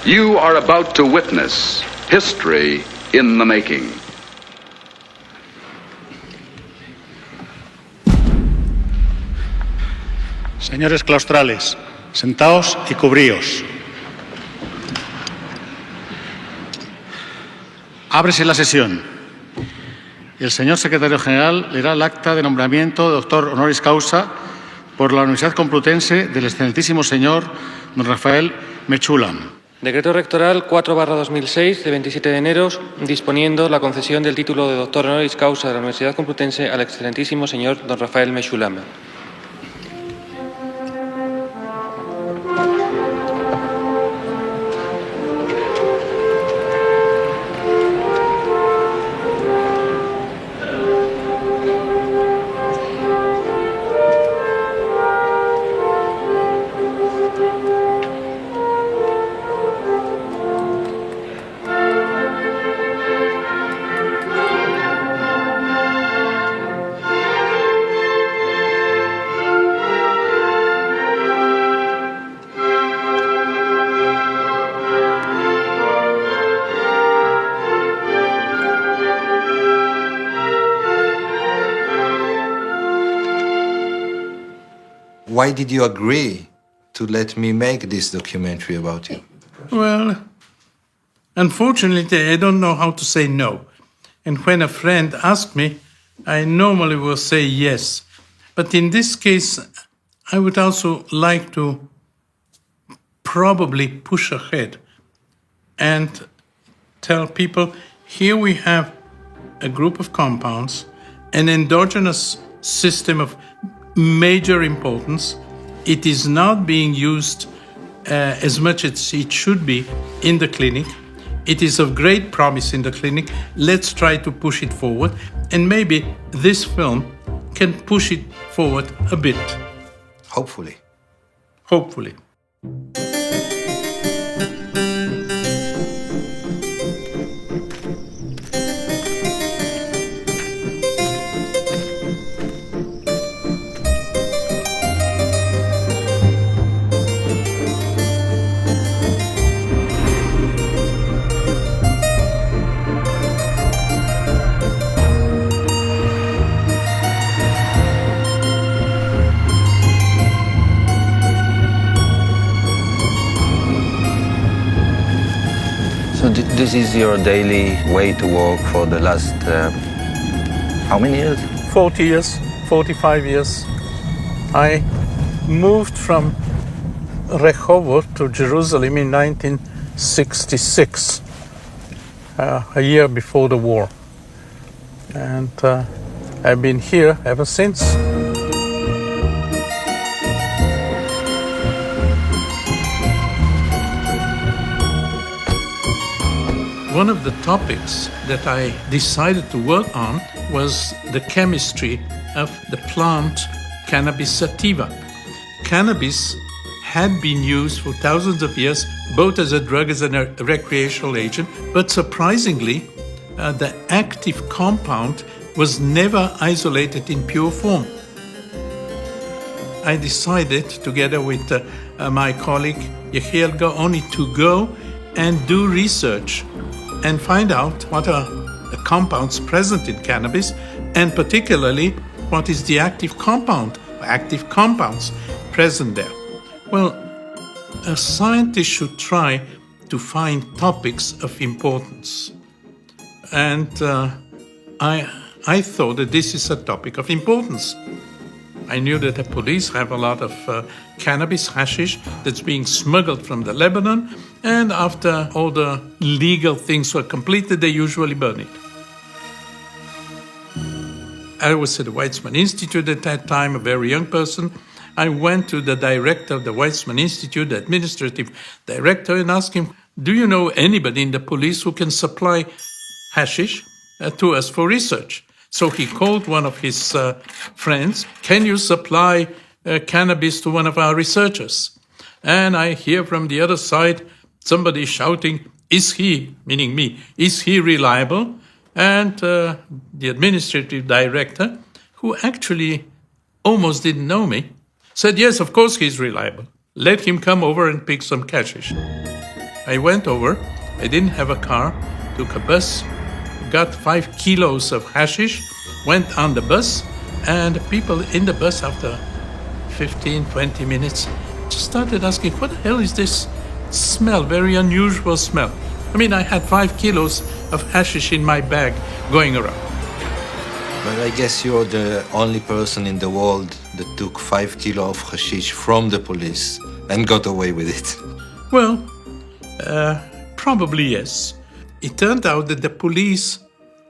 You are about to witness history in the making. Señores claustrales, sentaos y cubríos. Ábrese la sesión. El señor secretario general leerá el acta de nombramiento de doctor honoris causa por la Universidad Complutense del excelentísimo señor don Raphael Mechoulam. Decreto rectoral 4/2006 de 27 de enero disponiendo la concesión del título de doctor honoris causa de la Universidad Complutense al excelentísimo señor don Raphael Mechoulam. Why did you agree to let me make this documentary about you? Well, unfortunately, I don't know how to say no. And when a friend asks me, I normally will say yes. But in this case, I would also like to probably push ahead and tell people, here we have a group of compounds, an endogenous system of major importance. It is not being used as much as it should be in the clinic. It is of great promise in the clinic. Let's try to push it forward. And maybe this film can push it forward a bit. Hopefully. Hopefully. So this is your daily way to work for the last, how many years? 40 years, 45 years. I moved from Rehovot to Jerusalem in 1966, a year before the war. And I've been here ever since. One of the topics that I decided to work on was the chemistry of the plant Cannabis sativa. Cannabis had been used for thousands of years, both as a drug as a recreational agent, but surprisingly, the active compound was never isolated in pure form. I decided, together with my colleague Yechiel Gaoni, to go and do research and find out what are the compounds present in cannabis, and particularly what is the active compound, or active compounds present there. Well, a scientist should try to find topics of importance. And I thought that this is a topic of importance. I knew that the police have a lot of cannabis, hashish, that's being smuggled from the Lebanon, and after all the legal things were completed, they usually burn it. I was at the Weizmann Institute at that time, a very young person. I went to the director of the Weizmann Institute, the administrative director, and asked him, do you know anybody in the police who can supply hashish to us for research? So he called one of his friends, can you supply cannabis to one of our researchers? And I hear from the other side somebody shouting, is he, meaning me, is he reliable? And the administrative director, who actually almost didn't know me, said, yes, of course he's reliable. Let him come over and pick some hashish. I went over, I didn't have a car, took a bus, got 5 kilos of hashish, went on the bus, and the people in the bus after 15, 20 minutes just started asking, what the hell is this smell, very unusual smell? I mean, I had 5 kilos of hashish in my bag going around. Well, I guess you're the only person in the world that took 5 kilos of hashish from the police and got away with it. Well, probably yes. It turned out that the police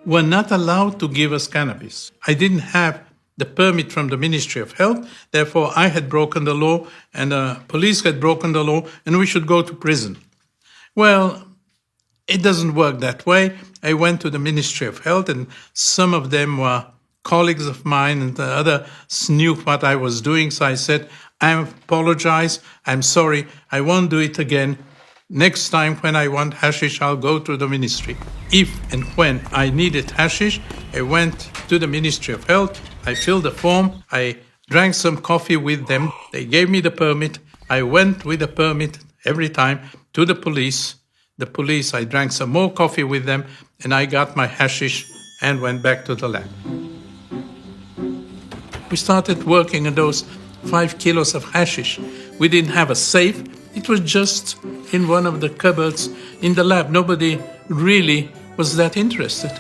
were not allowed to give us cannabis. I didn't have the permit from the Ministry of Health, therefore I had broken the law and the police had broken the law and we should go to prison. Well, it doesn't work that way. I went to the Ministry of Health and some of them were colleagues of mine and the others knew what I was doing. So I said, I apologize, I'm sorry, I won't do it again. Next time when I want hashish, I'll go to the ministry. If and when I needed hashish, I went to the Ministry of Health, I filled the form, I drank some coffee with them, they gave me the permit, I went with the permit every time to the police. The police, I drank some more coffee with them, and I got my hashish and went back to the lab. We started working on those 5 kilos of hashish. We didn't have a safe. It was just in one of the cupboards in the lab. Nobody really was that interested.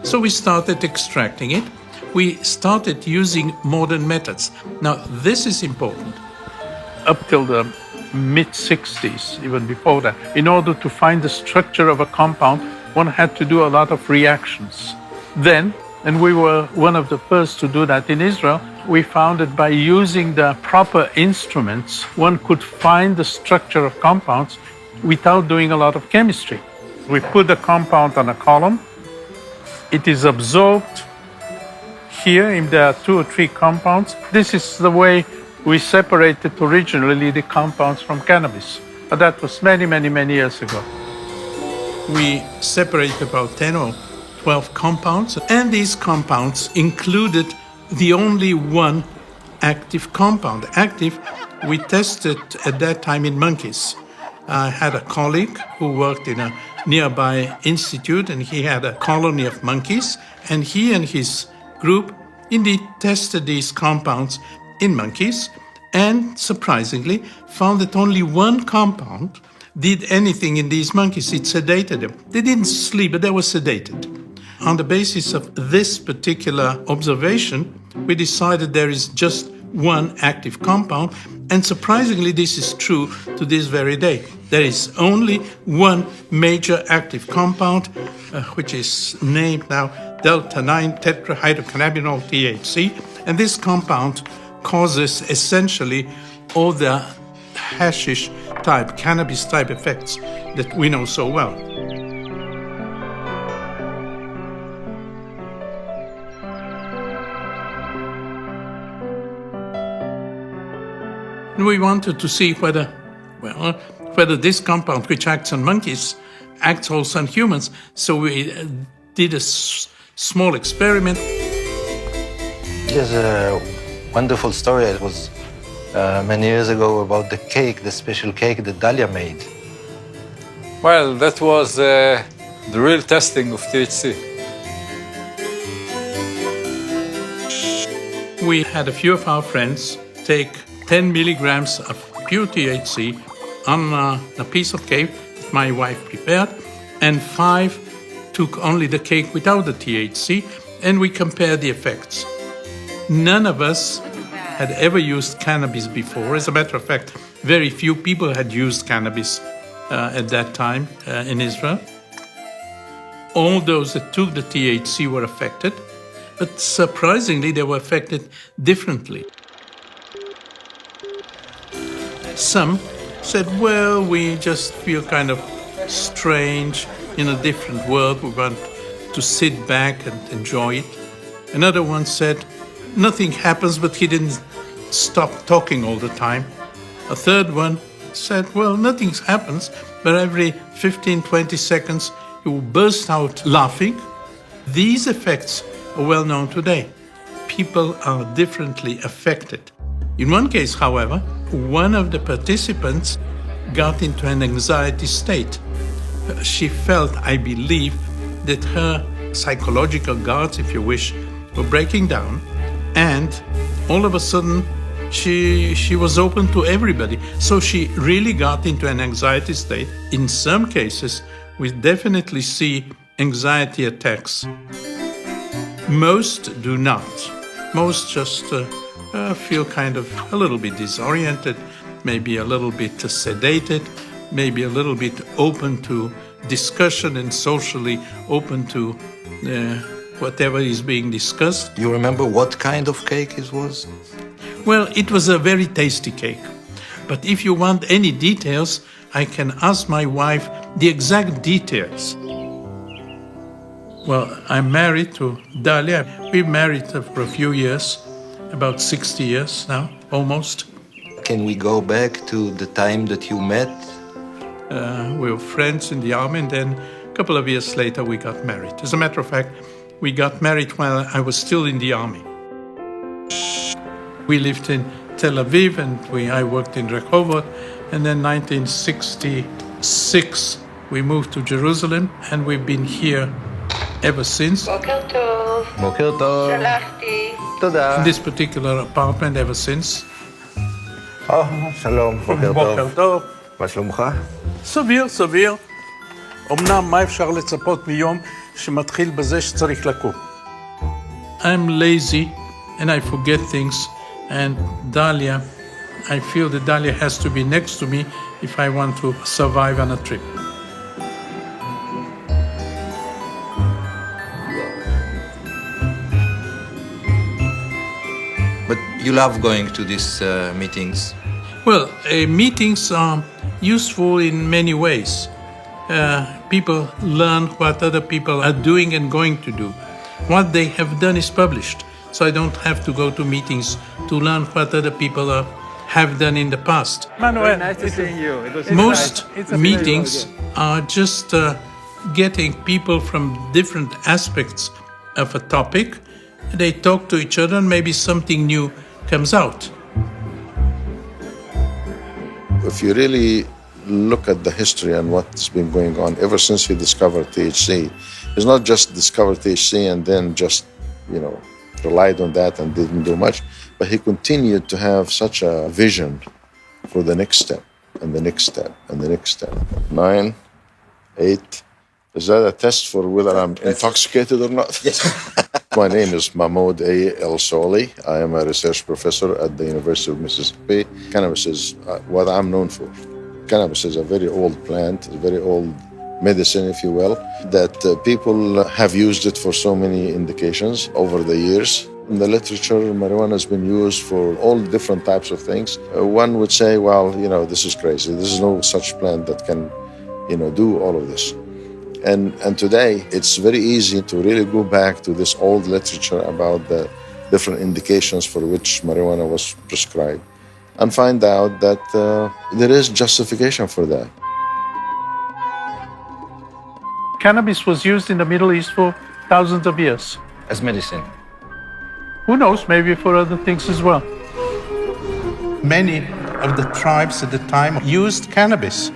So we started extracting it. We started using modern methods. Now, this is important. Up till the mid-60s, even before that, in order to find the structure of a compound, one had to do a lot of reactions. Then, and we were one of the first to do that in Israel, we found that by using the proper instruments, one could find the structure of compounds without doing a lot of chemistry. We put the compound on a column, it is absorbed here, if there are 2 or 3 compounds. This is the way we separated originally the compounds from cannabis. But that was many, many, many years ago. We separated about 10 or 12 compounds, and these compounds included the only one active compound. Active, we tested at that time in monkeys. I had a colleague who worked in a nearby institute, and he had a colony of monkeys, and he and his group indeed tested these compounds in monkeys, and surprisingly found that only one compound did anything in these monkeys. It sedated them. They didn't sleep, but they were sedated. On the basis of this particular observation, we decided there is just one active compound, and surprisingly this is true to this very day. There is only one major active compound, which is named now delta-9 tetrahydrocannabinol THC, and this compound causes essentially all the hashish type, cannabis type effects that we know so well. And we wanted to see whether this compound, which acts on monkeys, acts also on humans. So we did a small experiment. There's a wonderful story. It was many years ago about the cake, the special cake that Dalia made. Well, that was the real testing of THC. We had a few of our friends take 10 milligrams of pure THC on a piece of cake that my wife prepared, and 5 took only the cake without the THC, and we compared the effects. None of us had ever used cannabis before. As a matter of fact, very few people had used cannabis at that time in Israel. All those that took the THC were affected, but surprisingly, they were affected differently. Some said, well, we just feel kind of strange in a different world. We want to sit back and enjoy it. Another one said, nothing happens, but he didn't stop talking all the time. A third one said, well, nothing happens, but every 15, 20 seconds, he will burst out laughing. These effects are well known today. People are differently affected. In one case, however, one of the participants got into an anxiety state. She felt, I believe, that her psychological guards, if you wish, were breaking down, and all of a sudden she was open to everybody. So she really got into an anxiety state. In some cases, we definitely see anxiety attacks. Most do not. Most just feel kind of a little bit disoriented, maybe a little bit sedated, maybe a little bit open to discussion and socially open to whatever is being discussed. You remember what kind of cake it was? Well, it was a very tasty cake. But if you want any details, I can ask my wife the exact details. Well, I'm married to Dalia. We've married for a few years, about 60 years now, almost. Can we go back to the time that you met? We were friends in the army, and then a couple of years later we got married. As a matter of fact, we got married while I was still in the army. We lived in Tel Aviv, and I worked in Rehovot, and then 1966 we moved to Jerusalem, and we've been here ever since. בוקר טוב. בוקר טוב. שלחתי. תודה. In this particular apartment ever since. שלום, בוקר בוקר טוב. טוב. מה שלומך? סביר, סביר. אמנם מה אפשר לצפות מיום שמתחיל בזה שצריך לקום? I'm lazy and I forget things, and Dalia, I feel that Dalia has to be next to me if I want to survive on a trip. But you love going to these meetings. Well, meetings are useful in many ways. People learn what other people are doing and going to do. What they have done is published, so I don't have to go to meetings to learn what other people have done in the past. Manuel, Nice to see you. It was Most It's a meetings are just getting people from different aspects of a topic. They talk to each other and maybe something new comes out. If you really look at the history and what's been going on ever since he discovered THC, it's not just discovered THC and then just, relied on that and didn't do much, but he continued to have such a vision for the next step and the next step and the next step. 9, 8. Is that a test for whether I'm intoxicated or not? Yes. My name is Mahmoud A. El Soli. I am a research professor at the University of Mississippi. Cannabis is what I'm known for. Cannabis is a very old plant, a very old medicine, if you will, that people have used it for so many indications over the years. In the literature, marijuana has been used for all different types of things. One would say, well, this is crazy. There's no such plant that can, do all of this. And today, it's very easy to really go back to this old literature about the different indications for which marijuana was prescribed and find out that there is justification for that. Cannabis was used in the Middle East for thousands of years. As medicine. Who knows, maybe for other things as well. Many of the tribes at the time used cannabis.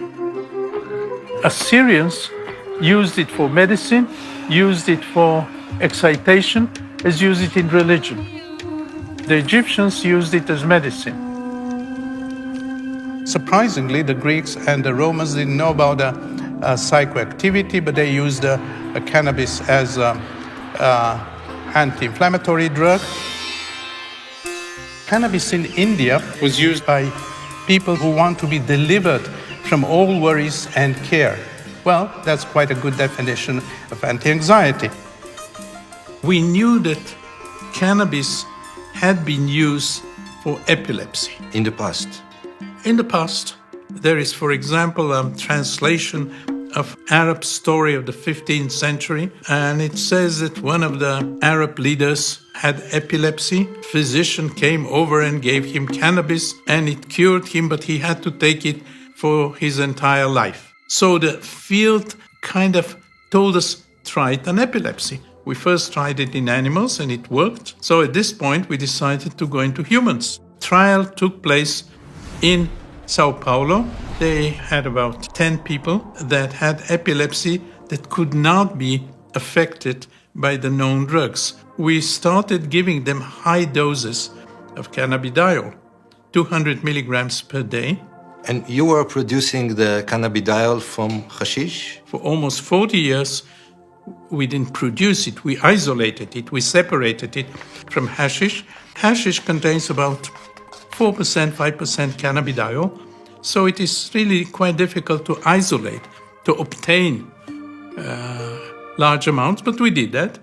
Assyrians used it for medicine, used it for excitation, as used it in religion. The Egyptians used it as medicine. Surprisingly, the Greeks and the Romans didn't know about the psychoactivity, but they used cannabis as an anti-inflammatory drug. Cannabis in India was used by people who want to be delivered from all worries and care. Well, that's quite a good definition of anti-anxiety. We knew that cannabis had been used for epilepsy. In the past. In the past, there is, for example, a translation of Arab story of the 15th century, and it says that one of the Arab leaders had epilepsy. Physician came over and gave him cannabis, and it cured him, but he had to take it for his entire life. So the field kind of told us, try it on epilepsy. We first tried it in animals, and it worked. So at this point, we decided to go into humans. Trial took place In Sao Paulo, they had about 10 people that had epilepsy that could not be affected by the known drugs. We started giving them high doses of cannabidiol, 200 milligrams per day. And you were producing the cannabidiol from hashish? For almost 40 years, we didn't produce it. We isolated it. We separated it from hashish. Hashish contains about 4%, 5% cannabidiol. So it is really quite difficult to isolate, to obtain large amounts, but we did that.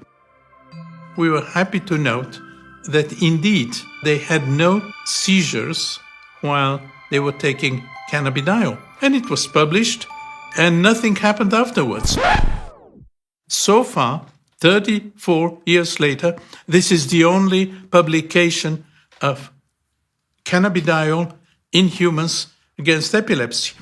We were happy to note that indeed they had no seizures while they were taking cannabidiol. And it was published, and nothing happened afterwards. So far, 34 years later, this is the only publication of cannabidiol in humans against epilepsy.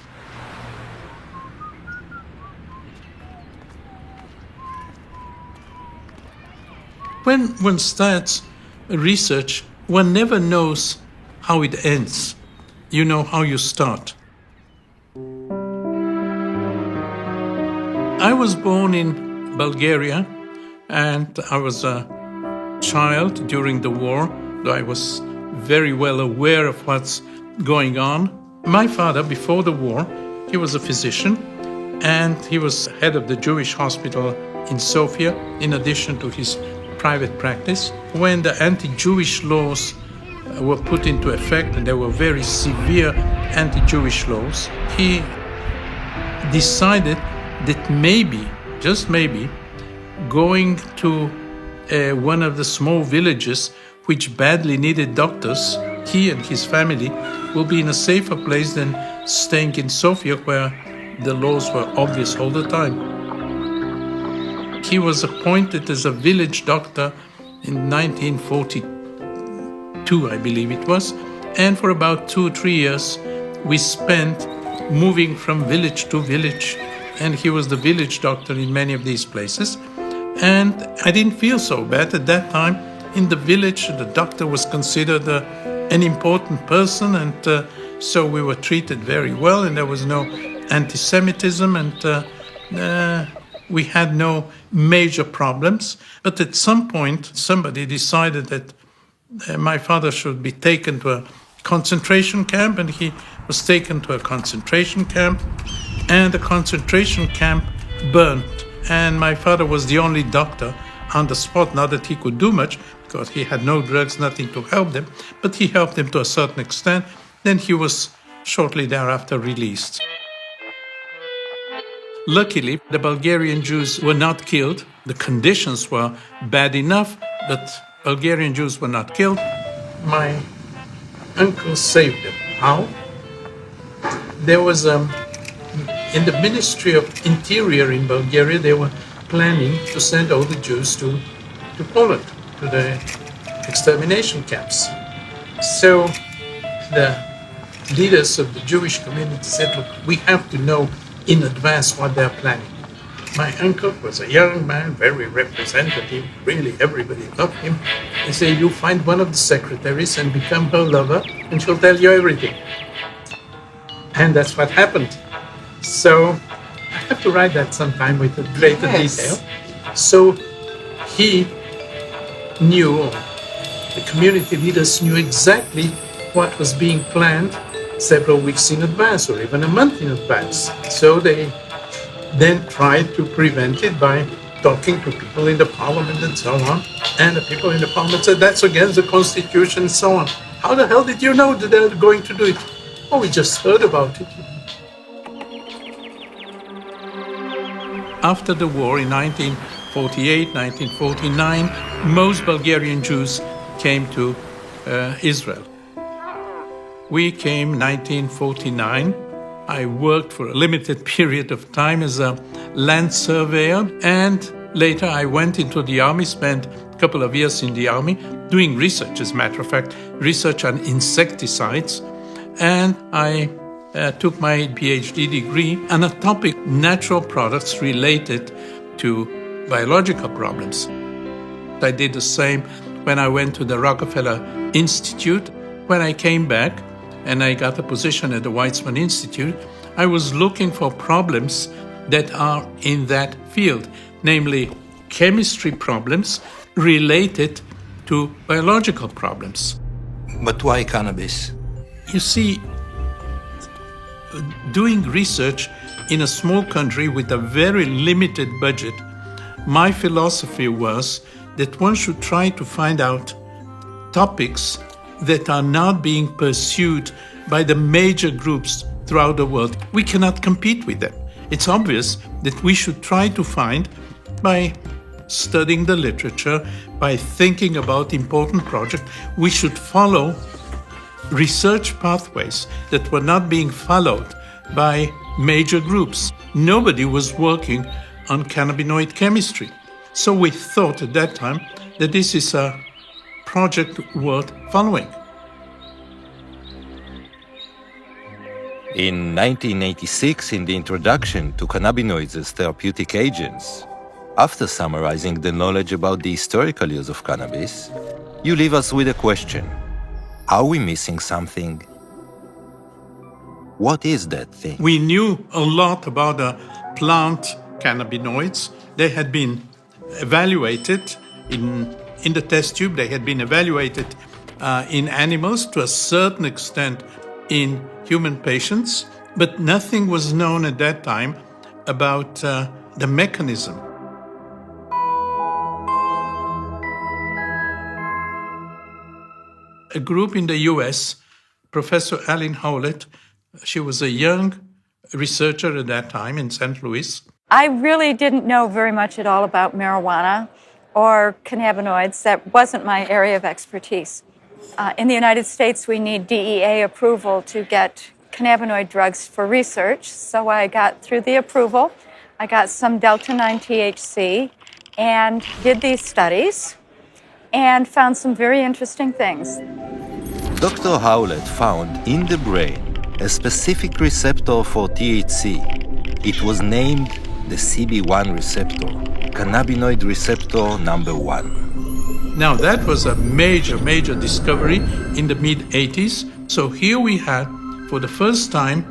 When one starts research, one never knows how it ends. You know how you start. I was born in Bulgaria, and I was a child during the war, though I was very well aware of what's going on. My father, before the war, he was a physician, and he was head of the Jewish hospital in Sofia, in addition to his private practice. When the anti-Jewish laws were put into effect, and there were very severe anti-Jewish laws, he decided that maybe, just maybe, going to one of the small villages which badly needed doctors, he and his family will be in a safer place than staying in Sofia, where the laws were obvious all the time. He was appointed as a village doctor in 1942, I believe it was, and for about 2 or 3 years we spent moving from village to village, and he was the village doctor in many of these places. And I didn't feel so bad at that time. In the village, the doctor was considered an important person, and so we were treated very well, and there was no anti-Semitism, and we had no major problems. But at some point, somebody decided that my father should be taken to a concentration camp, and he was taken to a concentration camp, and the concentration camp burned. And my father was the only doctor on the spot, not that he could do much, because he had no drugs, nothing to help them, but he helped them to a certain extent. Then he was shortly thereafter released. Luckily, the Bulgarian Jews were not killed. The conditions were bad enough, but Bulgarian Jews were not killed. My uncle saved them. How? There was in the Ministry of Interior in Bulgaria, they were planning to send all the Jews to Poland, to the extermination camps. So the leaders of the Jewish community said, look, we have to know in advance what they're planning. My uncle was a young man, very representative, really everybody loved him. They say, you find one of the secretaries and become her lover, and she'll tell you everything. And that's what happened. So I have to write that sometime with a greater detail. So he knew, the community leaders knew exactly what was being planned several weeks in advance or even a month in advance. So they then tried to prevent it by talking to people in the parliament and so on. And the people in the parliament said, that's against the constitution and so on. How the hell did you know that they were going to do it? Oh, we just heard about it. After the war in 1948, 1949, most Bulgarian Jews came to Israel. We came 1949. I worked for a limited period of time as a land surveyor, and later I went into the army, spent a couple of years in the army doing research, as a matter of fact, research on insecticides, and I took my PhD degree on a topic, natural products related to biological problems. I did the same when I went to the Rockefeller Institute. When I came back, and I got a position at the Weizmann Institute, I was looking for problems that are in that field, namely chemistry problems related to biological problems. But why cannabis? You see, doing research in a small country with a very limited budget, my philosophy was that one should try to find out topics that are not being pursued by the major groups throughout the world. We cannot compete with them. It's obvious that we should try to find, by studying the literature, by thinking about important projects, we should follow research pathways that were not being followed by major groups. Nobody was working on cannabinoid chemistry. So we thought at that time that this is a project worth following. In 1986, in the introduction to cannabinoids as therapeutic agents, after summarizing the knowledge about the historical use of cannabis, you leave us with a question. Are we missing something? What is that thing? We knew a lot about the plant cannabinoids. They had been evaluated in the test tube. They had been evaluated in animals, to a certain extent in human patients, but nothing was known at that time about the mechanism. A group in the US, Professor Aline Howlett, she was a young researcher at that time in St. Louis. I really didn't know very much at all about marijuana or cannabinoids. That wasn't my area of expertise. In the United States, we need DEA approval to get cannabinoid drugs for research. So I got through the approval. I got some delta-9 THC and did these studies and found some very interesting things. Dr. Howlett found in the brain a specific receptor for THC. It was named the CB1 receptor, cannabinoid receptor number 1. Now that was a major discovery in the mid-80s. So here we had, for the first time,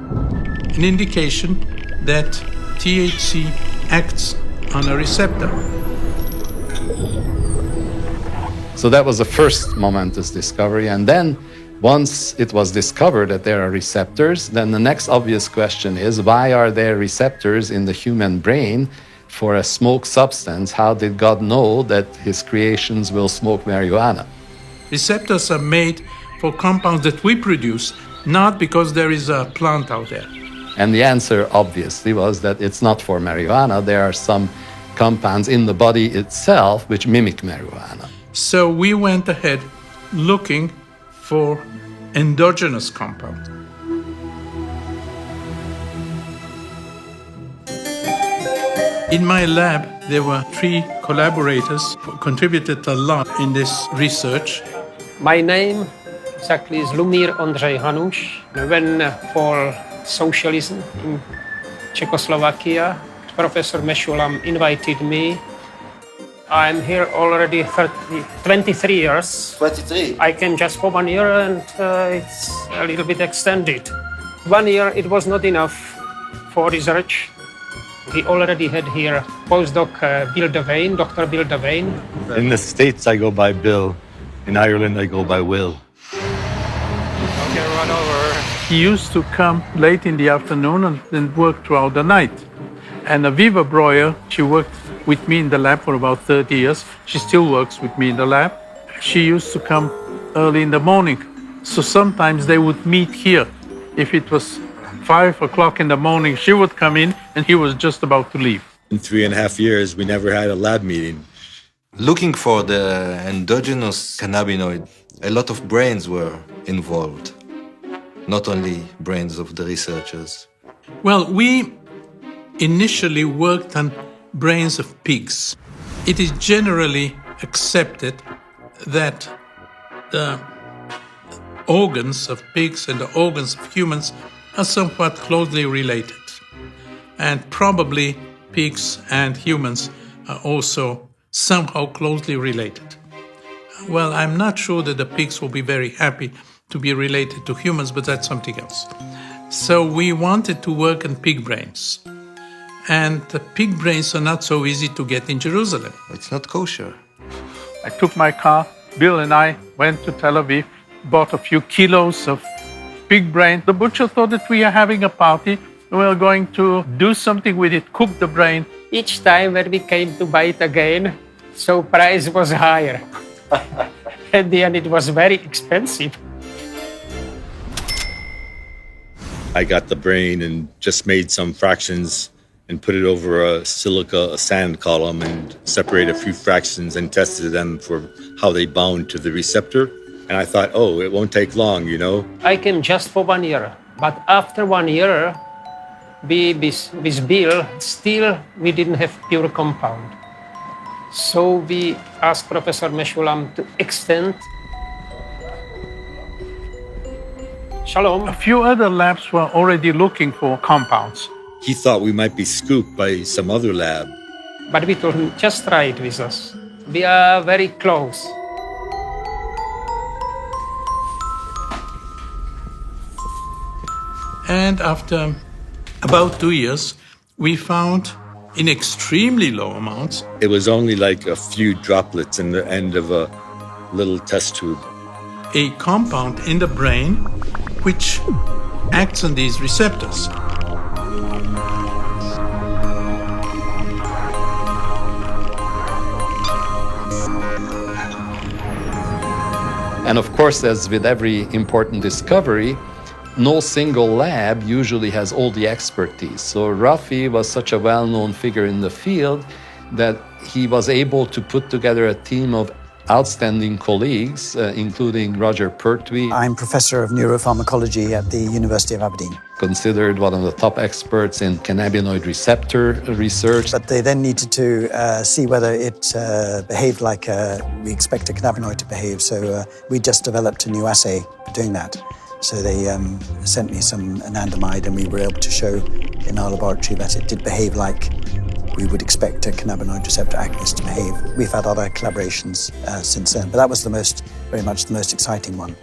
an indication that THC acts on a receptor. So that was the first momentous discovery. And then once it was discovered that there are receptors, then the next obvious question is, why are there receptors in the human brain for a smoke substance? How did God know that his creations will smoke marijuana? Receptors are made for compounds that we produce, not because there is a plant out there. And the answer obviously was that it's not for marijuana. There are some compounds in the body itself which mimic marijuana. So we went ahead looking for endogenous compounds. In my lab, there were 3 collaborators who contributed a lot in this research. My name exactly is Lumír Ondřej Hanuš. When for socialism in Czechoslovakia, Professor Mechoulam invited me. I'm here already 23 years. 23? I came just for 1 year and it's a little bit extended. 1 year, it was not enough for research. We already had here postdoc Bill Devane, Dr. Bill Devane. In the States, I go by Bill. In Ireland, I go by Will. Okay, run over. He used to come late in the afternoon and then work throughout the night. And Aviva Breuer, she worked with me in the lab for about 30 years. She still works with me in the lab. She used to come early in the morning. So sometimes they would meet here. If it was 5 o'clock in the morning, she would come in and he was just about to leave. In 3.5 years, we never had a lab meeting. Looking for the endogenous cannabinoid, a lot of brains were involved, not only brains of the researchers. Well, we initially worked on brains of pigs. It is generally accepted that the organs of pigs and the organs of humans are somewhat closely related. And probably pigs and humans are also somehow closely related. Well, I'm not sure that the pigs will be very happy to be related to humans, but that's something else. So we wanted to work on pig brains. And the pig brains are not so easy to get in Jerusalem. It's not kosher. I took my car, Bill and I went to Tel Aviv, bought a few kilos of pig brain. The butcher thought that we are having a party. We were going to do something with it, cook the brain. Each time when we came to buy it again, so price was higher. At the end, it was very expensive. I got the brain and just made some fractions and put it over a sand column and separated a few fractions and tested them for how they bound to the receptor. And I thought, oh, it won't take long, you know. I came just for 1 year. But after 1 year, with Bill, still we didn't have pure compound. So we asked Professor Mechoulam to extend. Shalom. A few other labs were already looking for compounds. He thought we might be scooped by some other lab. But we told him, just try it with us. We are very close. And after about 2 years, we found in extremely low amounts. It was only like a few droplets in the end of a little test tube. A compound in the brain which acts on these receptors. And of course, as with every important discovery, no single lab usually has all the expertise. So Rafi was such a well-known figure in the field that he was able to put together a team of outstanding colleagues, including Roger Pertwee. I'm professor of neuropharmacology at the University of Aberdeen. Considered one of the top experts in cannabinoid receptor research. But they then needed to see whether it behaved like we expect a cannabinoid to behave. So we just developed a new assay for doing that. So they sent me some anandamide, and we were able to show in our laboratory that it did behave like we would expect a cannabinoid receptor agonist to behave. We've had other collaborations since then, but that was very much the most exciting one.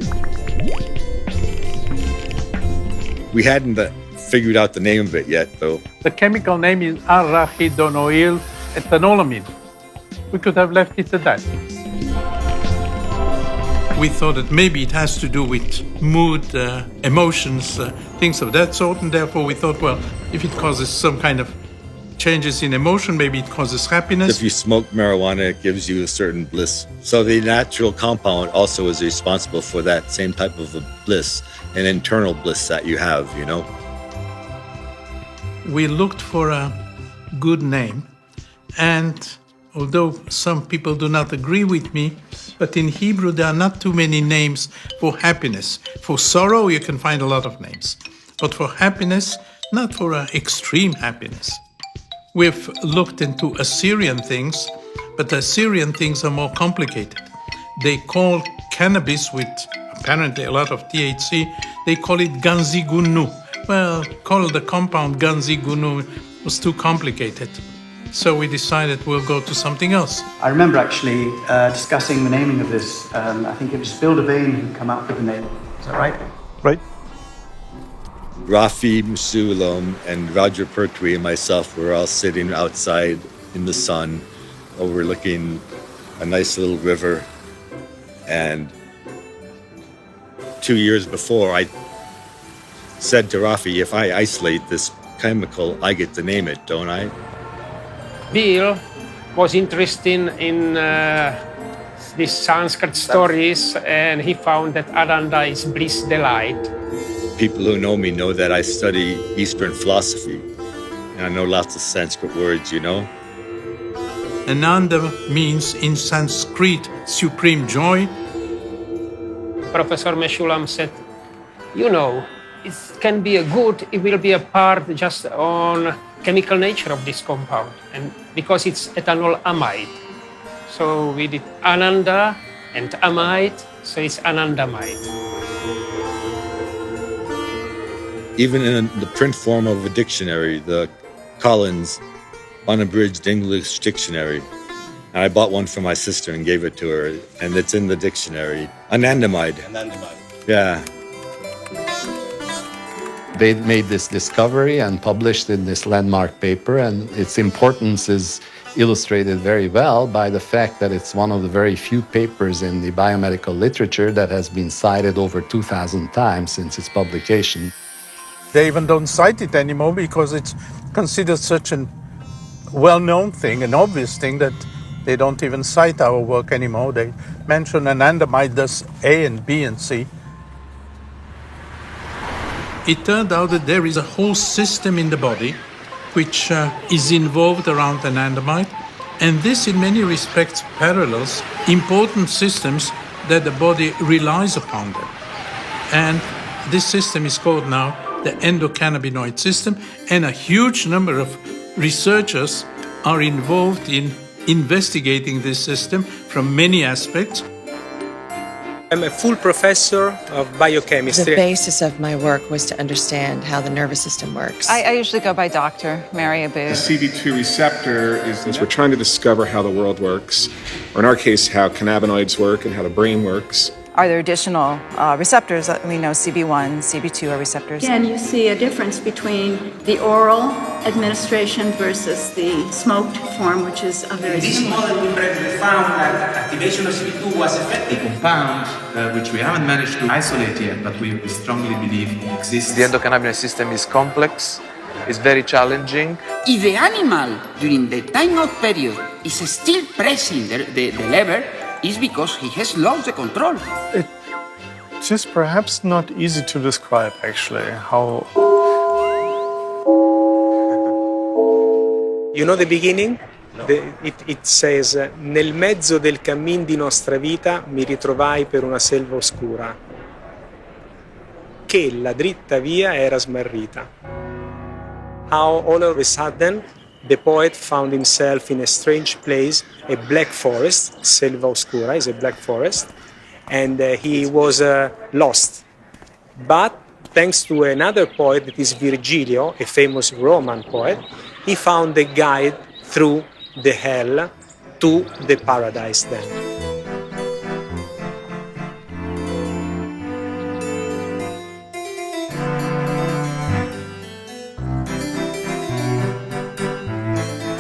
We hadn't figured out the name of it yet, though. The chemical name is arachidonoyl ethanolamine. We could have left it at that. We thought that maybe it has to do with mood, emotions, things of that sort, and therefore we thought, well, if it causes some kind of changes in emotion, maybe it causes happiness. If you smoke marijuana, it gives you a certain bliss. So the natural compound also is responsible for that same type of a bliss, an internal bliss that you have, you know. We looked for a good name, and although some people do not agree with me, but in Hebrew there are not too many names for happiness. For sorrow you can find a lot of names, but for happiness, not for extreme happiness. We've looked into Assyrian things, but the Assyrian things are more complicated. They call cannabis, with apparently a lot of THC, they call it ganzigunu. Well, call the compound ganzigunu was too complicated. So we decided we'll go to something else. I remember actually discussing the naming of this. I think it was Bill Devane who came up with the name. Is that right? Right. Raphael Mechoulam and Roger Pertwee and myself were all sitting outside in the sun, overlooking a nice little river. And 2 years before, I said to Rafi, if I isolate this chemical, I get to name it, don't I? Bill was interested in these Sanskrit stories, and he found that Ananda is bliss, delight. People who know me know that I study Eastern philosophy, and I know lots of Sanskrit words, you know. Ananda means in Sanskrit supreme joy. Professor Mechoulam said, you know, it can be a good, it will be a part just on chemical nature of this compound, and because it's ethanol amide. So we did Ananda and amide, so it's anandamide. Even in the print form of a dictionary, the Collins Unabridged English Dictionary, and I bought one for my sister and gave it to her, and it's in the dictionary. Anandamide. Yeah. They made this discovery and published in this landmark paper, and its importance is illustrated very well by the fact that it's one of the very few papers in the biomedical literature that has been cited over 2,000 times since its publication. They even don't cite it anymore because it's considered such a well-known thing, an obvious thing, that they don't even cite our work anymore. They mention anandamide does A and B and C. It turned out that there is a whole system in the body which is involved around anandamide, and this in many respects parallels important systems that the body relies upon them. And this system is called now the endocannabinoid system, and a huge number of researchers are involved in investigating this system from many aspects. I'm a full professor of biochemistry. The basis of my work was to understand how the nervous system works. I usually go by Dr. Mary Abu. The CD2 receptor is we're trying to discover how the world works, or in our case, how cannabinoids work and how the brain works. Are there additional receptors? We know CB1, CB2 are receptors. Can you see a difference between the oral administration versus the smoked form, which is a very similar? In this model, we found that activation of CB2 was effective. A compound which we haven't managed to isolate yet, but we strongly believe exists. The endocannabinoid system is complex, it's very challenging. If the animal, during the time-out period, is still pressing the lever, is because he has lost the control. It's just perhaps not easy to describe, actually, how... You know the beginning? It says, nel mezzo del cammin di nostra vita mi ritrovai per una selva oscura, che la dritta via era smarrita. How all of a sudden the poet found himself in a strange place, a black forest. Selva oscura is a black forest, and he was lost. But thanks to another poet, that is Virgilio, a famous Roman poet, he found a guide through the hell to the paradise then.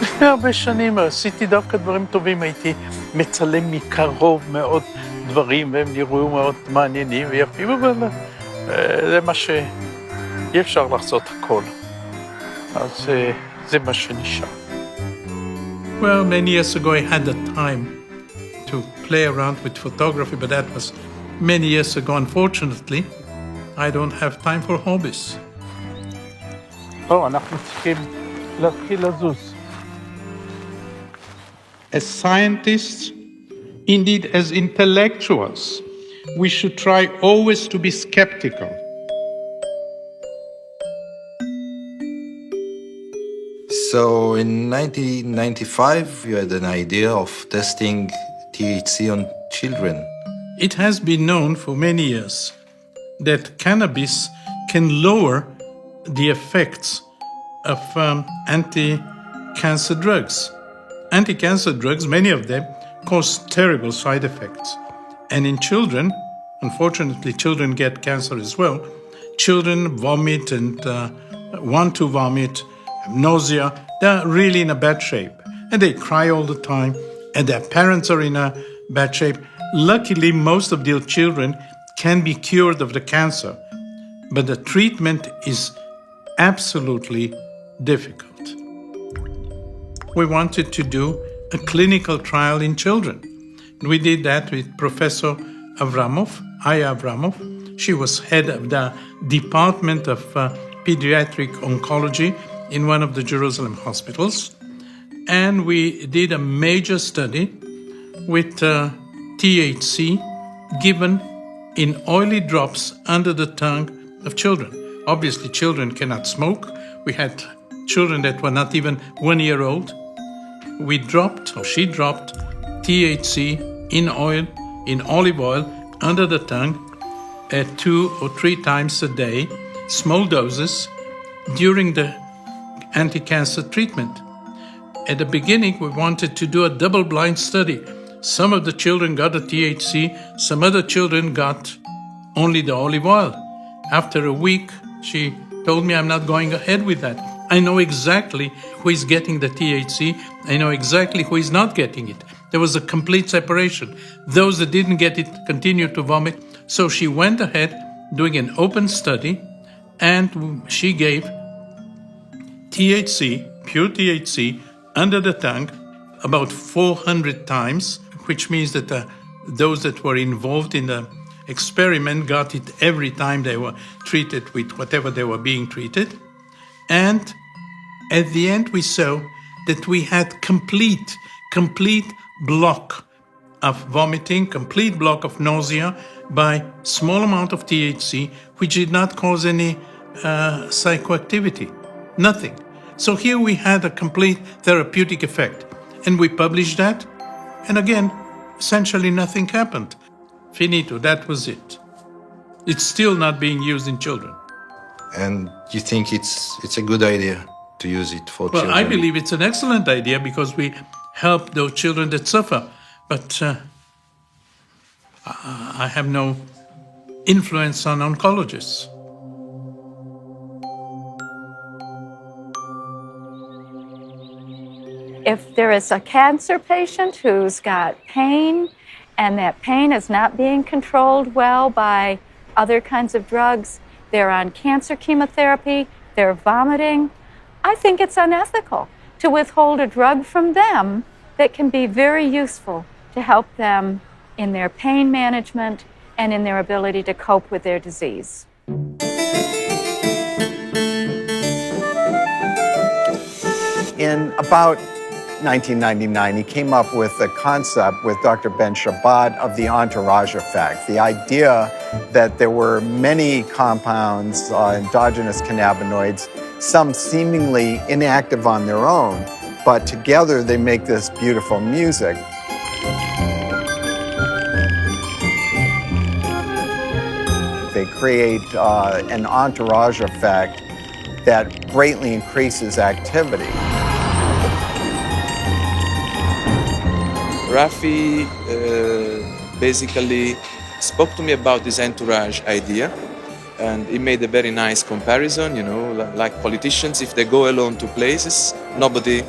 לפני הרבה שנים עשיתי דווקא דברים טובים, הייתי מצלם מקרוב מאוד דברים, והם נראו מאוד מעניינים ויפים, אבל זה מה שאי אפשר לעשות הכל. אז זה מה שנשאר. Well, many years ago I had the time to play around with photography, but that was many years ago. Unfortunately, I don't have time for hobbies. אנחנו צריכים להתחיל לזוז. As scientists, indeed as intellectuals, we should try always to be skeptical. So in 1995, you had an idea of testing THC on children. It has been known for many years that cannabis can lower the effects of anti-cancer drugs. Anti-cancer drugs, many of them, cause terrible side effects. And in children, unfortunately, children get cancer as well. Children vomit and want to vomit, have nausea. They're really in a bad shape. And they cry all the time, and their parents are in a bad shape. Luckily, most of their children can be cured of the cancer, but the treatment is absolutely difficult. We wanted to do a clinical trial in children. We did that with Professor Aya Avramov. She was head of the Department of Pediatric Oncology in one of the Jerusalem hospitals. And we did a major study with THC given in oily drops under the tongue of children. Obviously, children cannot smoke. We had children that were not even 1 year old. She dropped THC in oil, in olive oil, under the tongue 2 or 3 times a day, small doses, during the anti-cancer treatment. At the beginning, we wanted to do a double-blind study. Some of the children got the THC, some other children got only the olive oil. After a week, she told me, I'm not going ahead with that. I know exactly who is getting the THC. I know exactly who is not getting it. There was a complete separation. Those that didn't get it continued to vomit. So she went ahead doing an open study, and she gave THC, pure THC, under the tongue about 400 times, which means that those that were involved in the experiment got it every time they were treated with whatever they were being treated. And at the end, we saw that we had complete block of vomiting, complete block of nausea by small amount of THC, which did not cause any psychoactivity, nothing. So here we had a complete therapeutic effect. And we published that, and again, essentially nothing happened. Finito, that was it. It's still not being used in children. And you think it's a good idea to use it for Well, children? I believe it's an excellent idea because we help those children that suffer. But I have no influence on oncologists. If there is a cancer patient who's got pain and that pain is not being controlled well by other kinds of drugs, they're on cancer chemotherapy, they're vomiting, I think it's unethical to withhold a drug from them that can be very useful to help them in their pain management and in their ability to cope with their disease. In about 1999, he came up with a concept with Dr. Ben Shabbat of the entourage effect, the idea that there were many compounds, endogenous cannabinoids, some seemingly inactive on their own, but together they make this beautiful music. They create an entourage effect that greatly increases activity. Rafi basically spoke to me about this entourage idea, and he made a very nice comparison, you know, like politicians, if they go alone to places, nobody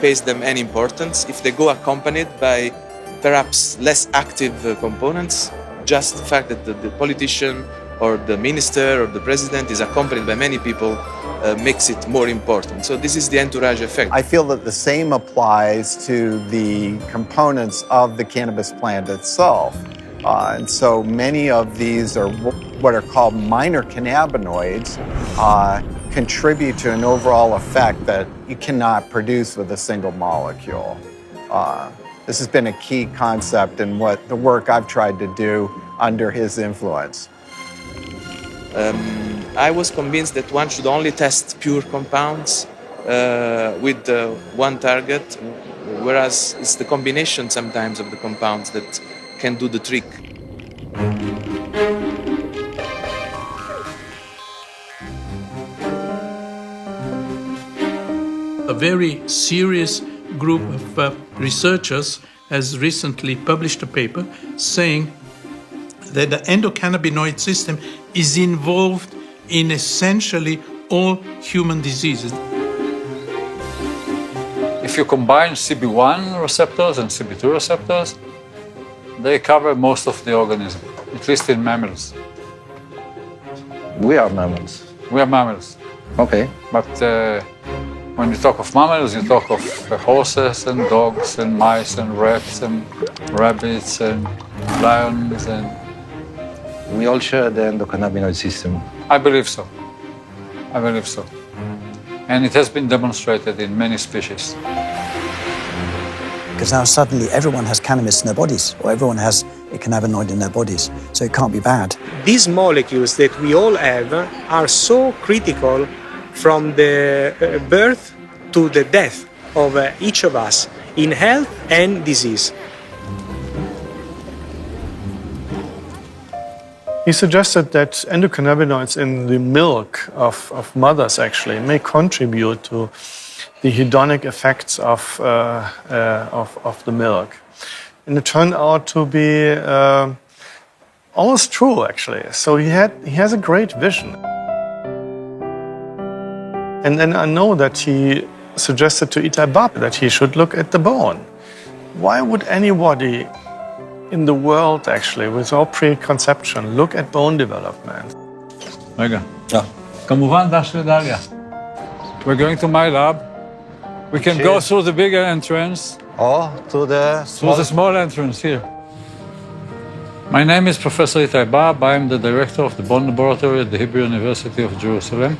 pays them any importance. If they go accompanied by perhaps less active components, just the fact that the politician or the minister or the president is accompanied by many people makes it more important. So this is the entourage effect. I feel that the same applies to the components of the cannabis plant itself. And so many of these are what are called minor cannabinoids, contribute to an overall effect that you cannot produce with a single molecule. This has been a key concept in what the work I've tried to do under his influence. I was convinced that one should only test pure compounds with one target, whereas it's the combination sometimes of the compounds that can do the trick. A very serious group of researchers has recently published a paper saying that the endocannabinoid system is involved in essentially all human diseases. If you combine CB1 receptors and CB2 receptors, they cover most of the organism, at least in mammals. We are mammals. We are mammals. Okay. But when you talk of mammals, you talk of horses and dogs and mice and rats and rabbits and lions and... We all share the endocannabinoid system. I believe so. I believe so. And it has been demonstrated in many species. Because now suddenly everyone has cannabis in their bodies, or everyone has a cannabinoid in their bodies, so it can't be bad. These molecules that we all have are so critical from the birth to the death of each of us in health and disease. He suggested that endocannabinoids in the milk of mothers actually may contribute to the hedonic effects of the milk. And it turned out to be all is true, actually. So he has a great vision. And then I know that he suggested to Itai Bab that he should look at the bone. Why would anybody in the world, actually, without preconception, look at bone development? רגע. כמובן, דש לדליה. We're going to my lab. We can go through the bigger entrance. Or to the small entrance here. My name is Professor Itai Bab. I am the director of the Bone Laboratory at the Hebrew University of Jerusalem.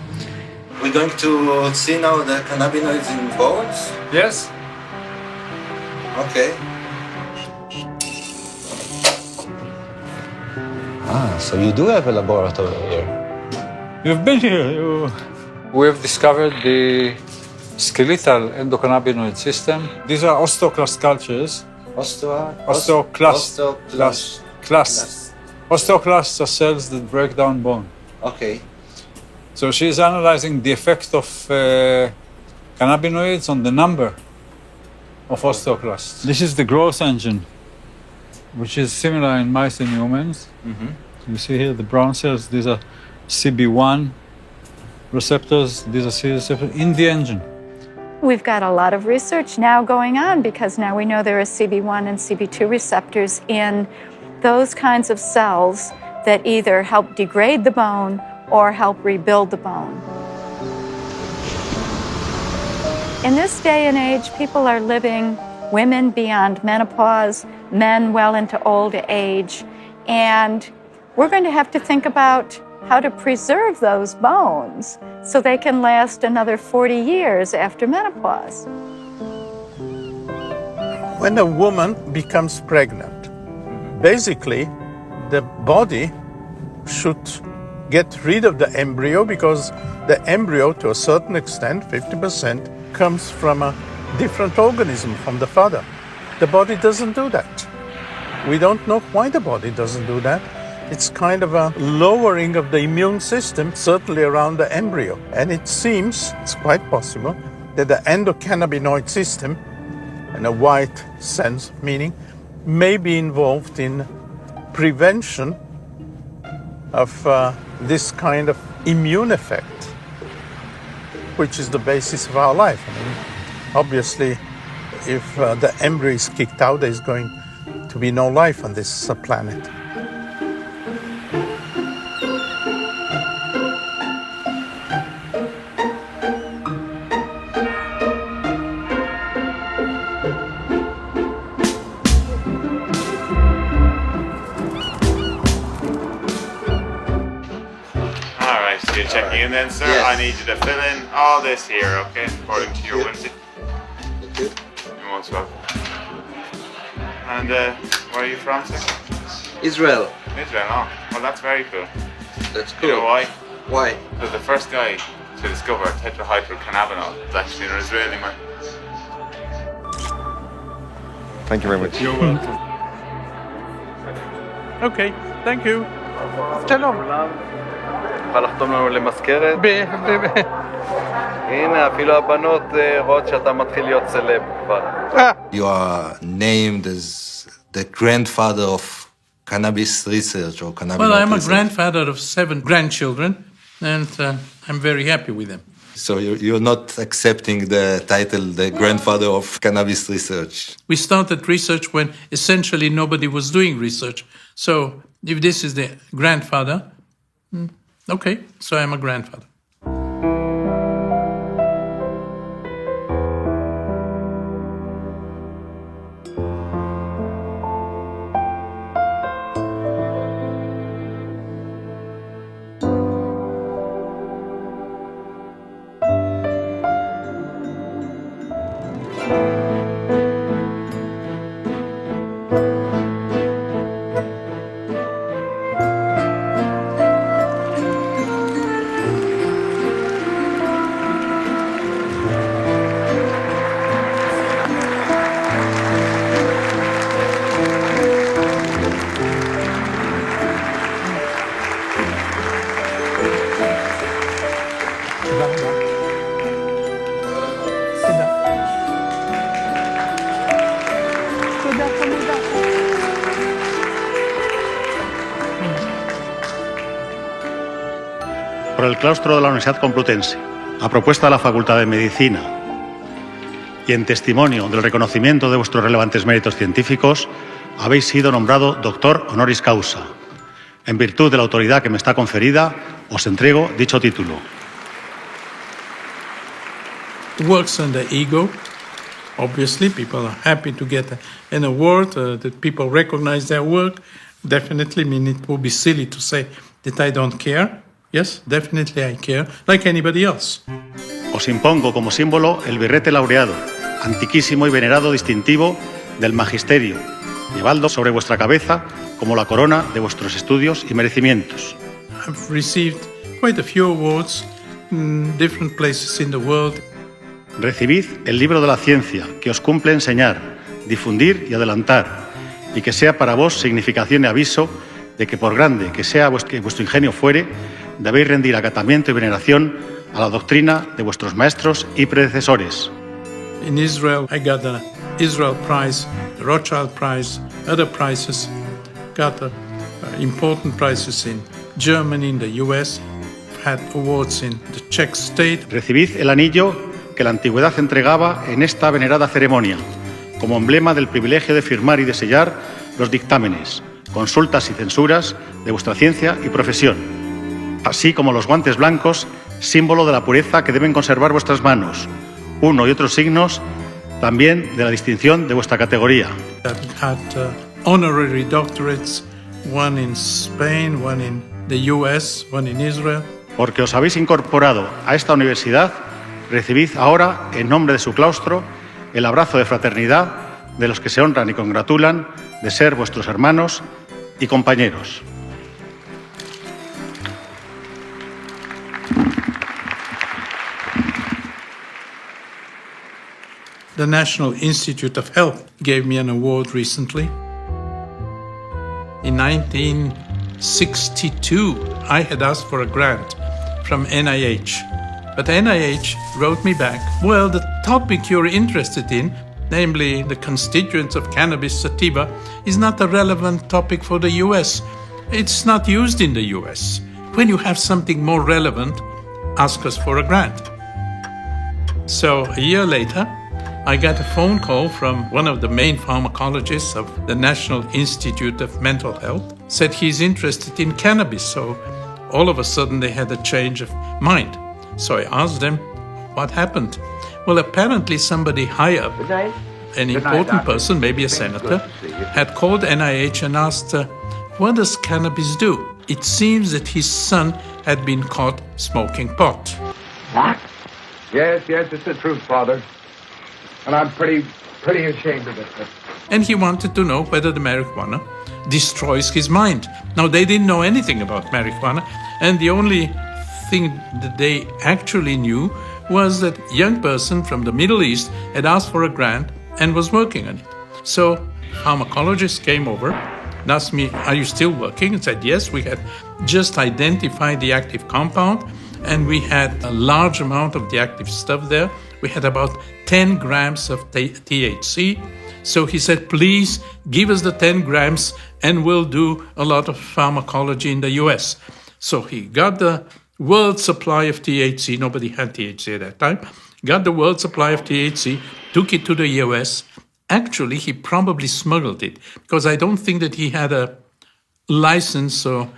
We're going to see now the cannabinoids in bones? Yes. Okay. So you do have a laboratory here. You've been here. We have discovered the skeletal endocannabinoid system. These are osteoclast cultures. Osteoclasts are cells that break down bone. Okay. So she's analyzing the effect of cannabinoids on the number of osteoclasts. This is the growth engine, which is similar in mice and humans. You see here the brown cells, these are CB1 receptors, these are C receptors in the engine. We've got a lot of research now going on because now we know there are CB1 and CB2 receptors in those kinds of cells that either help degrade the bone or help rebuild the bone. In this day and age, people are living, women beyond menopause, men well into old age, and we're going to have to think about how to preserve those bones so they can last another 40 years after menopause. When a woman becomes pregnant, basically the body should get rid of the embryo because the embryo, to a certain extent, 50%, comes from a different organism from the father. The body doesn't do that. We don't know why the body doesn't do that. It's kind of a lowering of the immune system, certainly around the embryo. And it seems, it's quite possible, that the endocannabinoid system, in a wide sense meaning, may be involved in prevention of this kind of immune effect, which is the basis of our life. I mean, obviously, if the embryo is kicked out, there's going to be no life on this planet. Checking in then, sir. Yes. I need you to fill in all this here, okay? According to your whimsy. You're most welcome. And where are you from, sir? Israel. Israel, oh. Well, that's very cool. That's cool. You know why? Why? Because the first guy to discover tetrahydrocannabinol is actually an Israeli man. Thank you very much. You're welcome. Okay, thank you. Shalom. תוכל לחתום לנו למזכרת? הנה, אפילו הבנות רואות שאתה מתחיל להיות סלב כבר. You are named as the grandfather of cannabis research or cannabis Well, I'm a research. grandfather of 7 grandchildren, and I'm very happy with them. So you're not accepting the title, the grandfather of cannabis research. We started research when essentially nobody was doing research. So if this is the grandfather, okay, so I'm a grandfather. el claustro de la Universidad Complutense, a propuesta de la Facultad de Medicina y en testimonio del reconocimiento de vuestros relevantes méritos científicos, habéis sido nombrado doctor honoris causa. En virtud de la autoridad que me está conferida, os entrego dicho título. Works on the ego. Obviously, people are happy to get an award, that people recognize their work. Definitely, I mean, it would be silly to say that I don't care. Yes, definitely I care, like anybody else. Os impongo como símbolo el birrete laureado, antiquísimo y venerado distintivo del magisterio, llevando sobre vuestra cabeza como la corona de vuestros estudios y merecimientos. I've received quite a few awards in different places in the world. Recibid el libro de la ciencia, que os cumple enseñar, difundir y adelantar, y que sea para vos significación y aviso de que por grande que sea vuestro ingenio fuere, debéis rendir acatamiento y veneración a la doctrina de vuestros maestros y predecesores. In Israel, I got the Israel Prize, the Rothschild Prize, other prizes. Got important prizes in Germany, in the US. Had awards in the Czech state. Recibid el anillo que la antigüedad entregaba en esta venerada ceremonia, como emblema del privilegio de firmar y de sellar los dictámenes, consultas y censuras de vuestra ciencia y profesión, así como los guantes blancos, símbolo de la pureza que deben conservar vuestras manos, uno y otros signos también de la distinción de vuestra categoría. Had honorary doctorates, one in Spain, one in the US, one in Israel. Porque os habéis incorporado a esta universidad, recibid ahora, en nombre de su claustro, el abrazo de fraternidad de los que se honran y congratulan de ser vuestros hermanos y compañeros. The National Institute of Health gave me an award recently. In 1962, I had asked for a grant from NIH. But NIH wrote me back, well, the topic you're interested in, namely the constituents of cannabis sativa, is not a relevant topic for the US. It's not used in the US. When you have something more relevant, ask us for a grant. So a year later, I got a phone call from one of the main pharmacologists of the National Institute of Mental Health, said he's interested in cannabis. So all of a sudden they had a change of mind. So I asked them, what happened? Well, apparently somebody high up, an important person, maybe a senator, had called NIH and asked, what does cannabis do? It seems that his son had been caught smoking pot. What? Yes, it's the truth, Father. And I'm pretty ashamed of it. And he wanted to know whether the marijuana destroys his mind. Now, they didn't know anything about marijuana, and the only thing that they actually knew was that a young person from the Middle East had asked for a grant and was working on it. So pharmacologists came over and asked me, are you still working? And said, yes, we had just identified the active compound and we had a large amount of the active stuff there. We had about 10 grams of THC. So he said, please give us the 10 grams and we'll do a lot of pharmacology in the US. So he got the world supply of THC. Nobody had THC at that time. Got the world supply of THC, took it to the US. Actually, he probably smuggled it because I don't think that he had a license so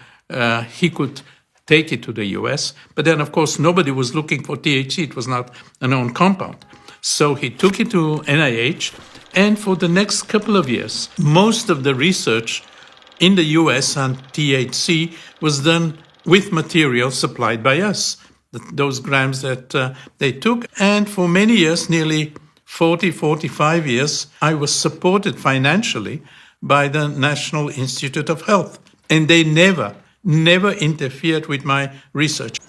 he could take it to the US. But then, of course, nobody was looking for THC. It was not a known compound. So he took it to NIH. And for the next couple of years, most of the research in the US on THC was done with material supplied by us, those grams that they took. And for many years, nearly 45 years, I was supported financially by the National Institute of Health. And they never interfered with my research.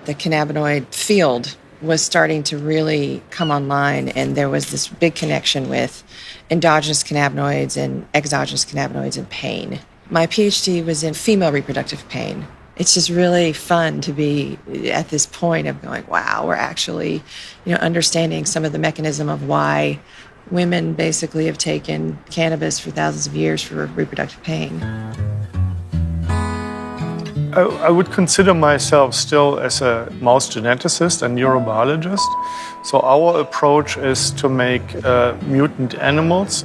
The cannabinoid field was starting to really come online, and there was this big connection with endogenous cannabinoids and exogenous cannabinoids and pain. My PhD was in female reproductive pain. It's just really fun to be at this point of going, wow, we're actually, understanding some of the mechanism of why Women basically have taken cannabis for thousands of years for reproductive pain. I would consider myself still as a mouse geneticist and neurobiologist. So our approach is to make mutant animals.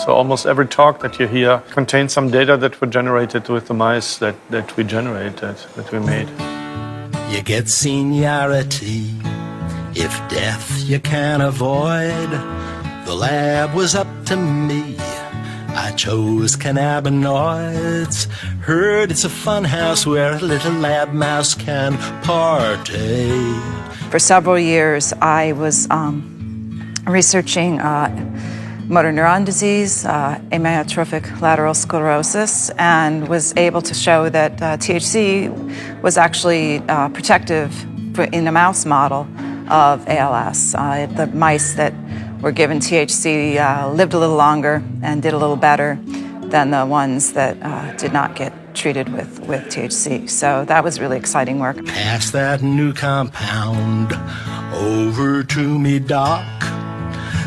So almost every talk that you hear contains some data that were generated with the mice that we generated, that we made. You get seniority if death you can't avoid. The lab was up to me. I chose cannabinoids. Heard it's a fun house where a little lab mouse can partake. For several years, I was researching motor neuron disease, amyotrophic lateral sclerosis, and was able to show that THC was actually protective in a mouse model of ALS. The mice that were given THC lived a little longer and did a little better than the ones that did not get treated with THC. So that was really exciting work. Pass that new compound over to me, doc.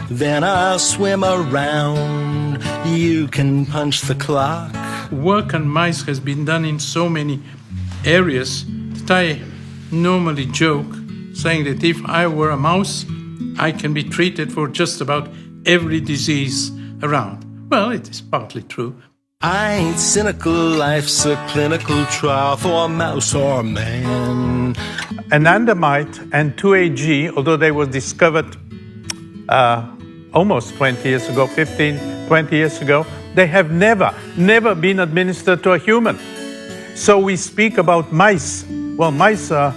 Then I'll swim around. You can punch the clock. Work on mice has been done in so many areas that I normally joke, saying that if I were a mouse, I can be treated for just about every disease around. Well, it is partly true. I ain't cynical, life's a clinical trial for mouse or man. Anandamide and 2-AG, although they were discovered almost 20 years ago, 15, 20 years ago, they have never been administered to a human. So we speak about mice. Well, mice are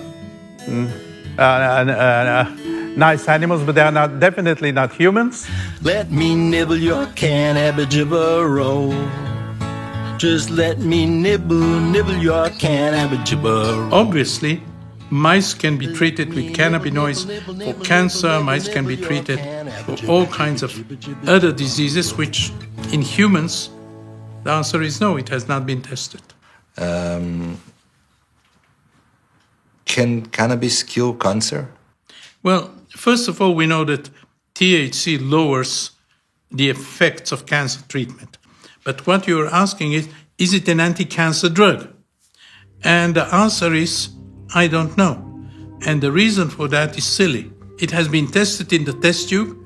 nice animals, but they are definitely not humans. Let me nibble your cannabis-roll. Just let me nibble your cannabis-roll. Obviously, mice can be treated with cannabinoids for cancer. Mice can be treated for all kinds of other diseases, which in humans, the answer is no, it has not been tested. Can cannabis cure cancer? Well, first of all, we know that THC lowers the effects of cancer treatment. But what you're asking is it an anti-cancer drug? And the answer is, I don't know. And the reason for that is silly. It has been tested in the test tube.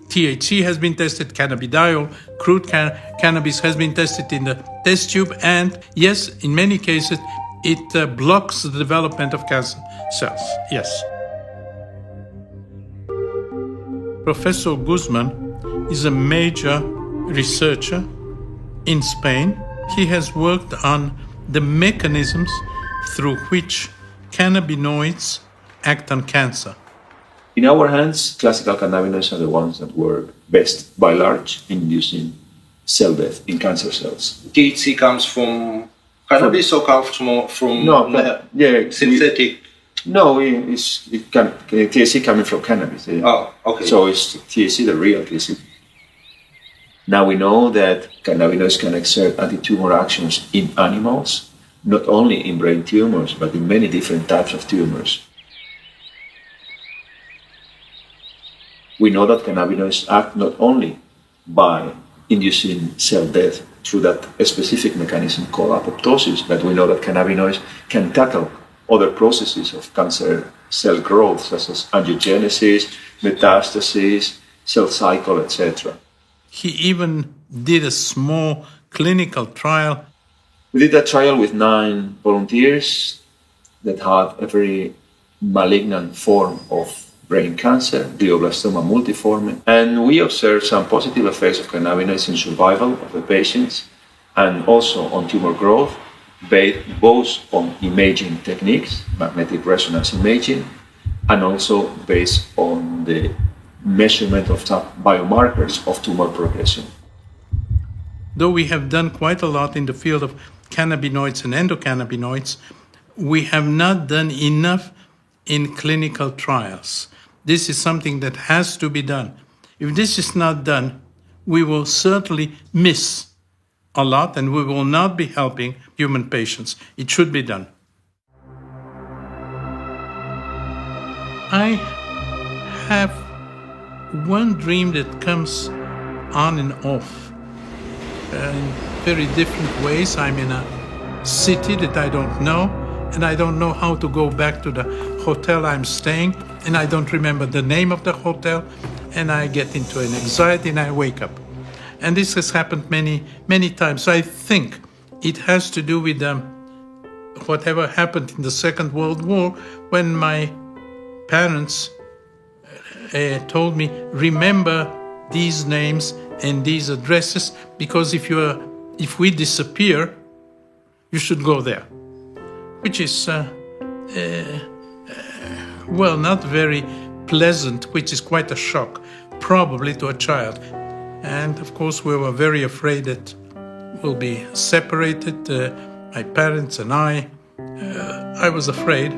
THC has been tested, cannabidiol, crude cannabis has been tested in the test tube. And yes, in many cases, it blocks the development of cancer cells. Yes. Professor Guzman is a major researcher in Spain. He has worked on the mechanisms through which cannabinoids act on cancer. In our hands, classical cannabinoids are the ones that work best, by large, in inducing cell death in cancer cells. THC comes from cannabis or comes from synthetic? THC coming from cannabis. Yeah. Oh, okay. So it's THC, the real THC. Now we know that cannabinoids can exert anti-tumor actions in animals, not only in brain tumors, but in many different types of tumors. We know that cannabinoids act not only by inducing cell death through that specific mechanism called apoptosis, but we know that cannabinoids can tackle other processes of cancer cell growth, such as angiogenesis, metastasis, cell cycle, etc. He even did a small clinical trial. We did a trial with 9 volunteers that had a very malignant form of brain cancer, glioblastoma multiforme, and we observed some positive effects of cannabinoids in survival of the patients and also on tumor growth, based both on imaging techniques, magnetic resonance imaging, and also based on the measurement of some biomarkers of tumor progression. Though we have done quite a lot in the field of cannabinoids and endocannabinoids, we have not done enough in clinical trials. This is something that has to be done. If this is not done, we will certainly miss a lot and we will not be helping human patients. It should be done. I have one dream that comes on and off in very different ways. I'm in a city that I don't know, and I don't know how to go back to the hotel I'm staying, and I don't remember the name of the hotel, and I get into an anxiety and I wake up. And this has happened many, many times. I think it has to do with whatever happened in the Second World War, when my parents told me, remember these names and these addresses, because if we disappear, you should go there. Which is, well, not very pleasant, which is quite a shock, probably to a child. And of course, we were very afraid that we'll be separated, my parents and I. I was afraid.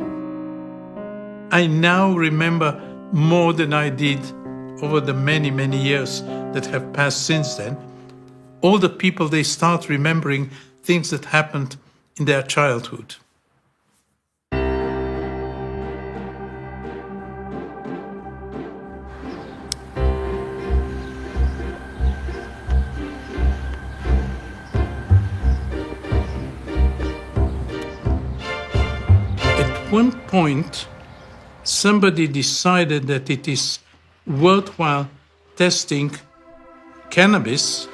I now remember more than I did over the many, many years that have passed since then. All the people, they start remembering things that happened in their childhood. At one point, somebody decided that it is worthwhile testing cannabis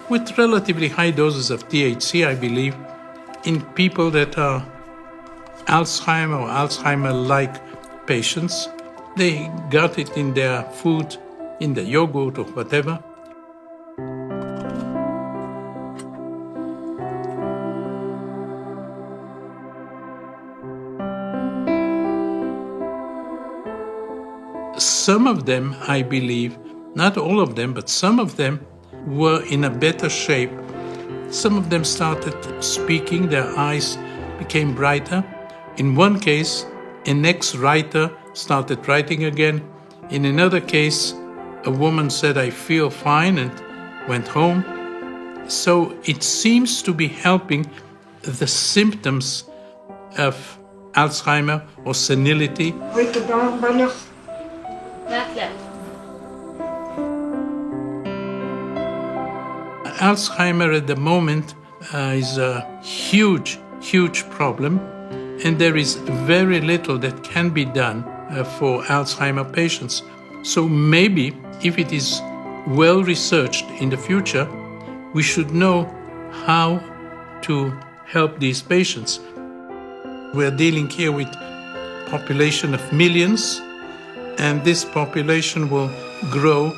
with relatively high doses of THC, I believe, in people that are Alzheimer or Alzheimer-like patients. They got it in their food, in the yogurt or whatever. Some of them, I believe, not all of them, but some of them were in a better shape. Some of them started speaking, their eyes became brighter. In one case, an ex-writer started writing again. In another case, a woman said, I feel fine, and went home. So it seems to be helping the symptoms of Alzheimer or senility. Alzheimer at the moment is a huge, huge problem, and there is very little that can be done for Alzheimer patients. So maybe if it is well researched in the future, we should know how to help these patients. We're dealing here with a population of millions, and this population will grow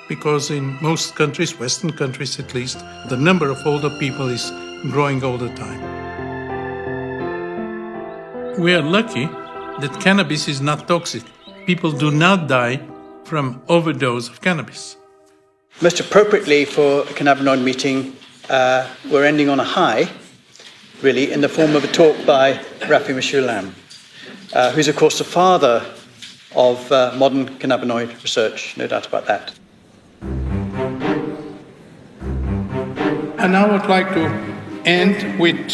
because in most countries, Western countries at least, the number of older people is growing all the time. We are lucky that cannabis is not toxic. People do not die from overdose of cannabis. Most appropriately for a cannabinoid meeting, we're ending on a high, really, in the form of a talk by Raphael Mechoulam, who's of course the father of modern cannabinoid research, no doubt about that. And I would like to end with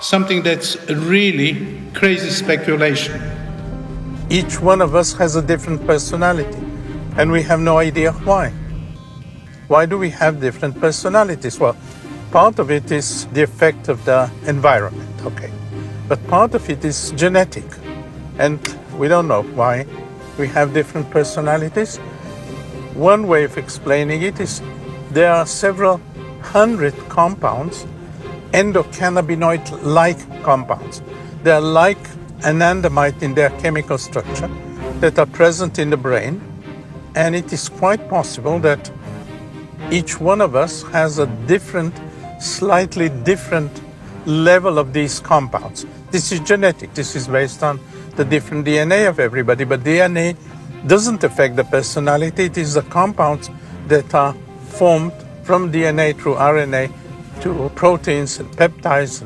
something that's really crazy speculation. Each one of us has a different personality, and we have no idea why. Why do we have different personalities? Well, part of it is the effect of the environment, okay. But part of it is genetic, and we don't know why we have different personalities. One way of explaining it is there are several hundred compounds, endocannabinoid-like compounds. They are like anandamide in their chemical structure that are present in the brain, and it is quite possible that each one of us has a different, slightly different level of these compounds. This is genetic. This is based on the different DNA of everybody, but DNA doesn't affect the personality. It is the compounds that are formed from DNA through RNA to proteins and peptides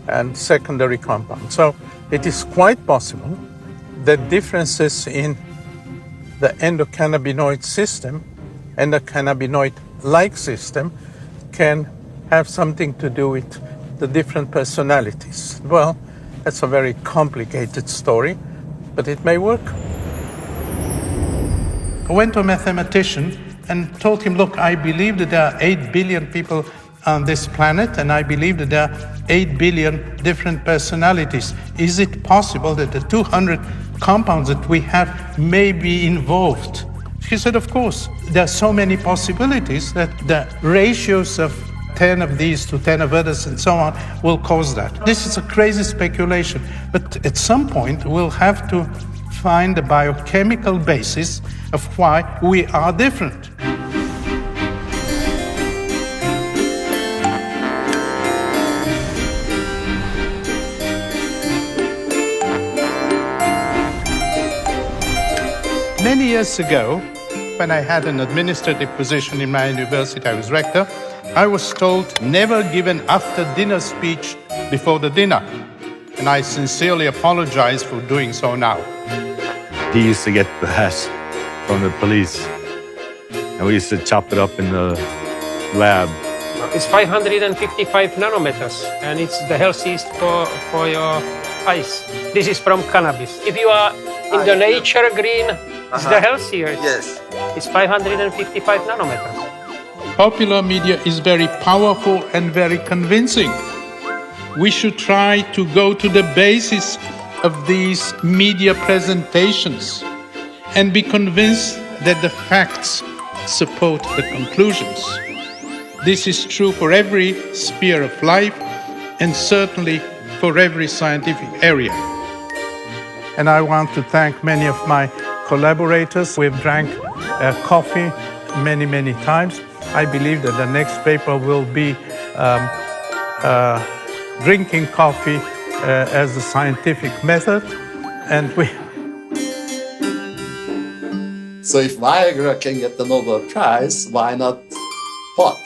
and secondary compounds. So it is quite possible that differences in the endocannabinoid system and the cannabinoid-like system can have something to do with the different personalities. Well, that's a very complicated story, but it may work. I went to a mathematician and told him, look, I believe that there are 8 billion people on this planet, and I believe that there are 8 billion different personalities. Is it possible that the 200 compounds that we have may be involved? He said, of course. There are so many possibilities that the ratios of 10 of these to 10 of others and so on will cause that. This is a crazy speculation, but at some point we'll have to find the biochemical basis of why we are different. Many years ago, when I had an administrative position in my university, I was rector, I was told never give an after-dinner speech before the dinner. And I sincerely apologize for doing so now. He used to get the hash from the police, and we used to chop it up in the lab. It's 555 nanometers, and it's the healthiest for your eyes. This is from cannabis. If you are in the nature green, it's the healthiest. Yes. It's 555 nanometers. Popular media is very powerful and very convincing. We should try to go to the basis of these media presentations and be convinced that the facts support the conclusions. This is true for every sphere of life and certainly for every scientific area. And I want to thank many of my collaborators. We've drank coffee many, many times. I believe that the next paper will be drinking coffee as a scientific method, and So if Viagra can get the Nobel Prize, why not pot?